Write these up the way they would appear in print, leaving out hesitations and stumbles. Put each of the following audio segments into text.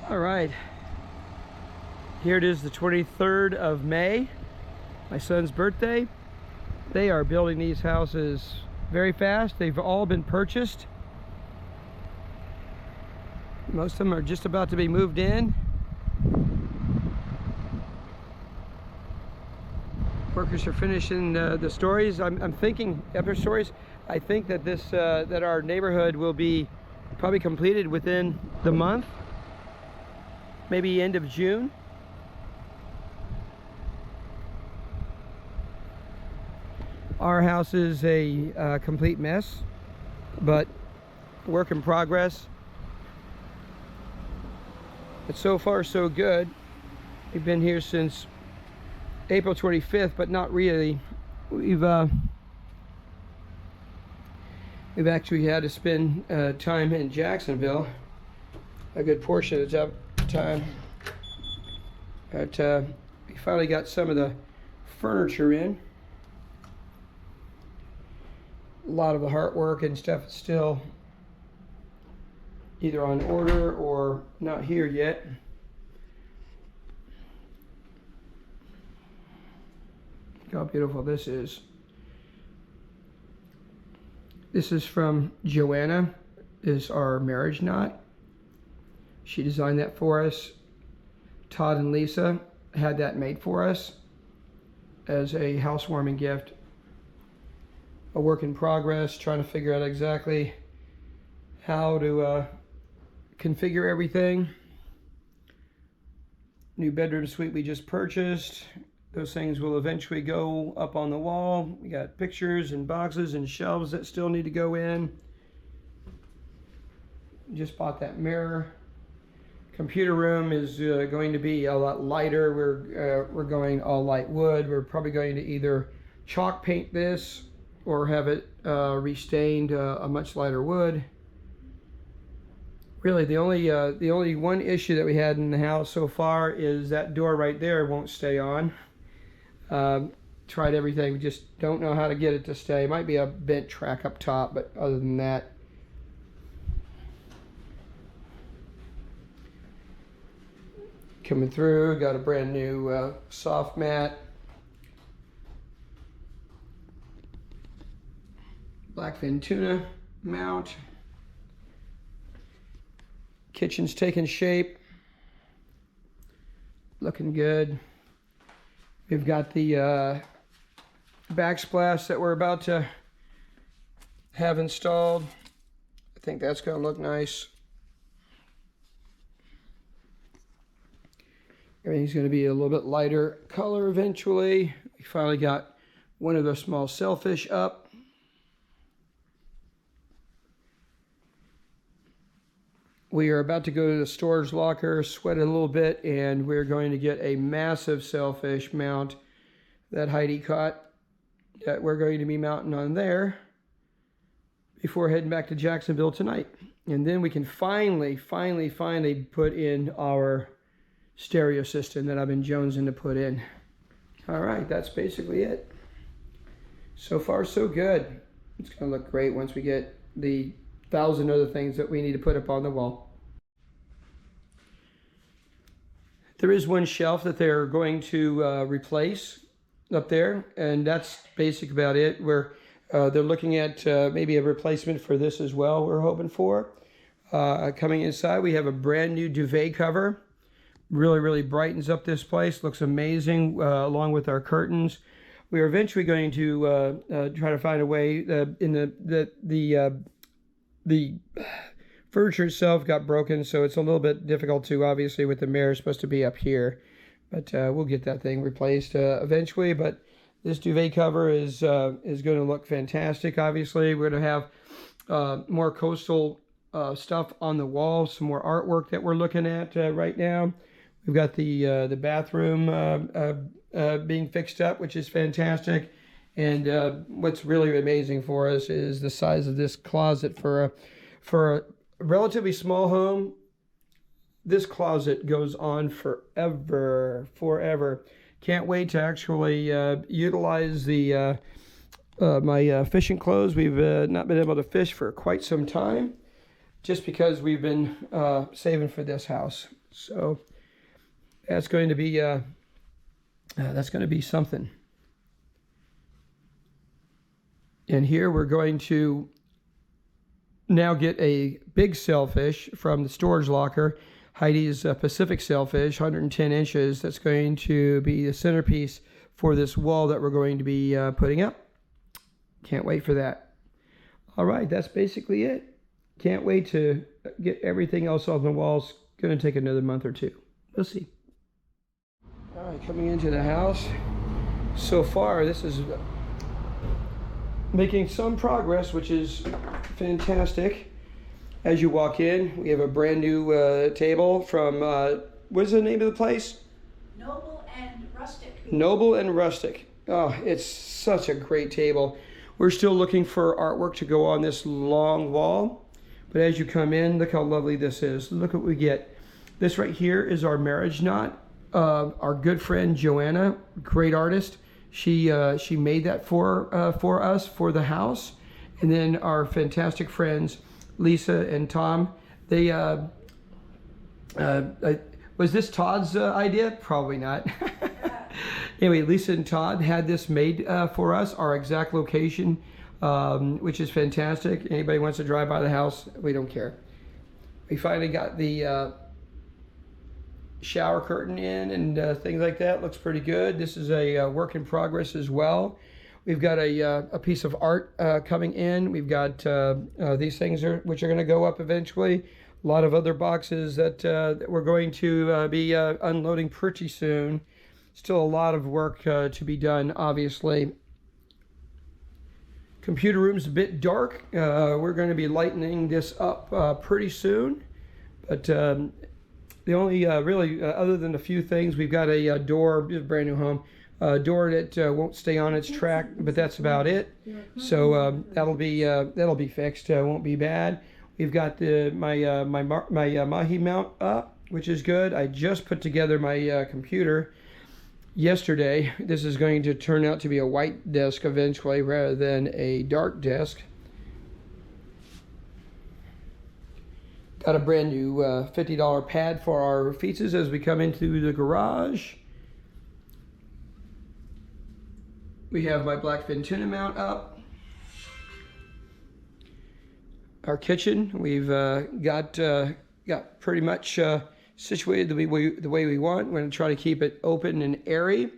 All right, here it is, the 23rd of May, my son's birthday. They are building these houses very fast. They've all been purchased. Most of them are just about to be moved in. Workers are finishing the stories. I'm thinking, upper stories, I think that this that our neighborhood will be probably completed within the month, maybe end of June. Our house is a complete mess, but work in progress. But so far so good. We've been here since April 25th, but not really. We've actually had to spend time in Jacksonville, a good portion of the time. But we finally got some of the furniture in. A lot of the artwork and stuff is still either on order or not here yet. Look how beautiful this is. This is from Joanna, is our marriage knot. She designed that for us. Todd and Lisa had that made for us as a housewarming gift. A work in progress, trying to figure out exactly how to configure everything. New bedroom suite we just purchased. Those things will eventually go up on the wall. We got pictures and boxes and shelves that still need to go in. Just bought that mirror. Computer room is going to be a lot lighter. We're going all light wood. We're probably going to either chalk paint this or have it restained a much lighter wood. Really, the only one issue that we had in the house so far is that door right there won't stay on. Tried everything, we just don't know how to get it to stay. It might be a bent track up top, but other than that. Coming through, got a brand new soft mat. Blackfin tuna mount. Kitchen's taking shape. Looking good. We've got the backsplash that we're about to have installed. I think that's going to look nice. Everything's going to be a little bit lighter color eventually. We finally got one of the small sailfish up. We are about to go to the storage locker, sweat it a little bit, and we're going to get a massive sailfish mount that Heidi caught that we're going to be mounting on there before heading back to Jacksonville tonight. And then we can finally put in our stereo system that I've been jonesing to put in. All right, that's basically it. So far, so good. It's going to look great once we get the 1,000 other things that we need to put up on the wall. There is one shelf that they're going to replace up there, and that's basically about it. They're looking at maybe a replacement for this as well, we're hoping for. Coming inside, we have a brand new duvet cover. Really brightens up this place, looks amazing, along with our curtains. We are eventually going to try to find a way in the furniture itself got broken, so it's a little bit difficult to, obviously, with the mirror supposed to be up here. But we'll get that thing replaced eventually. But this duvet cover is going to look fantastic, obviously. We're going to have more coastal stuff on the wall, some more artwork that we're looking at right now. We've got the bathroom being fixed up, which is fantastic. And what's really amazing for us is the size of this closet for a relatively small home. This closet goes on forever. Can't wait to actually utilize the my fishing clothes. We've not been able to fish for quite some time. just because we've been saving for this house. So that's going to be something. And here we're going to now get a big sailfish from the storage locker. Heidi's Pacific sailfish, 110 inches. That's going to be the centerpiece for this wall that we're going to be putting up. Can't wait for that. All right, that's basically it. Can't wait to get everything else on the walls. Going to take another month or two. We'll see. All right, coming into the house. So far, this is making some progress, which is fantastic. As you walk in, we have a brand new table from, what is the name of the place? Noble and Rustic. Noble and Rustic. Oh, it's such a great table. We're still looking for artwork to go on this long wall. But as you come in, look how lovely this is. Look what we get. This right here is our marriage knot. Our good friend Joanna, great artist. She made that for us for the house. And then our fantastic friends Lisa and Tom. They was this Todd's idea? Probably not. Anyway, Lisa and Todd had this made for us, our exact location, which is fantastic. Anybody wants to drive by the house, we don't care. We finally got the shower curtain in and things like that. Looks pretty good. This is a work in progress as well. We've got a piece of art coming in. We've got these things which are going to go up eventually. A lot of other boxes that we're going to be unloading pretty soon. Still a lot of work to be done, obviously. Computer room's a bit dark. We're going to be lightening this up pretty soon. But the only really, other than a few things, we've got a door, brand new home, door that won't stay on its track, but that's about it. So that'll be fixed. Won't be bad. We've got my Mahi mount up, which is good. I just put together my computer yesterday. This is going to turn out to be a white desk eventually rather than a dark desk. Got a brand new $50 pad for our feetses as we come into the garage. We have my blackfin tuna mount up. Our kitchen, we've got pretty much situated the way we want. We're going to try to keep it open and airy.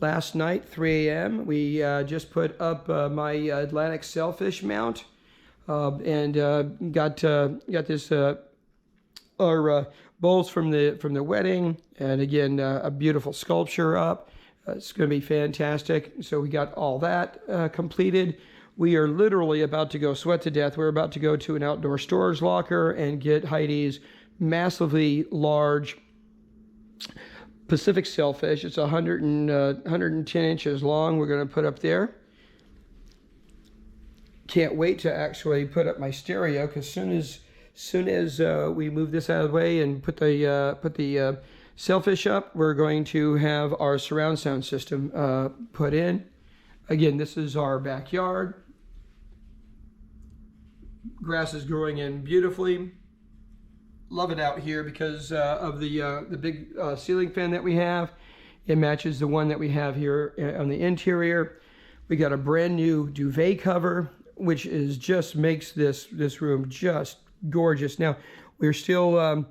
Last night, 3 a.m., we just put up my Atlantic sailfish mount and got this our bowls from the wedding, and again a beautiful sculpture up. It's going to be fantastic. So we got all that completed. We are literally about to go sweat to death. We're about to go to an outdoor storage locker and get Heidi's massively large Pacific sailfish. It's 110 inches long. We're going to put up there. Can't wait to actually put up my stereo, because soon as we move this out of the way and put the sailfish up, we're going to have our surround sound system put in. Again, this is our backyard. Grass is growing in beautifully. Love it out here because of the big ceiling fan that we have. It matches the one that we have here on the interior. We got a brand new duvet cover, which is just makes this room just gorgeous. Now we're still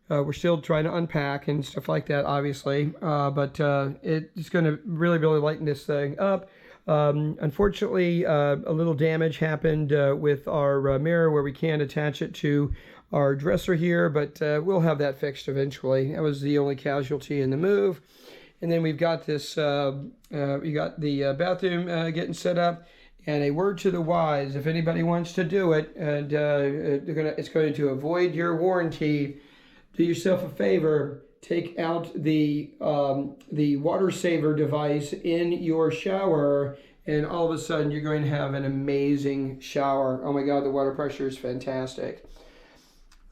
trying to unpack and stuff like that, obviously, but it's going to really lighten this thing up. Unfortunately, a little damage happened with our mirror where we can't attach it to our dresser here, but we'll have that fixed eventually. That was the only casualty in the move. And then we've got this, we got the bathroom getting set up. And a word to the wise, if anybody wants to do it, and it's going to avoid your warranty, do yourself a favor, take out the water saver device in your shower, and all of a sudden you're going to have an amazing shower. Oh my God, the water pressure is fantastic.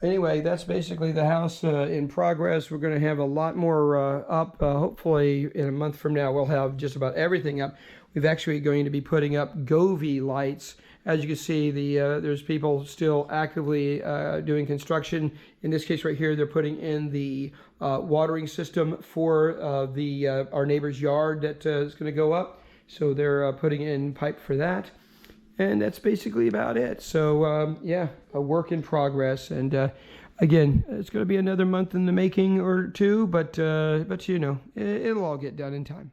Anyway, that's basically the house in progress. We're going to have a lot more up. Hopefully in a month from now, we'll have just about everything up. We've actually going to be putting up Govee lights as you can see, there's people still actively doing construction. In this case right here, they're putting in the watering system for our neighbor's yard that is going to go up. So they're putting in pipe for that. And that's basically about it. So yeah, a work in progress. And again, it's going to be another month in the making or two, but you know, it'll all get done in time.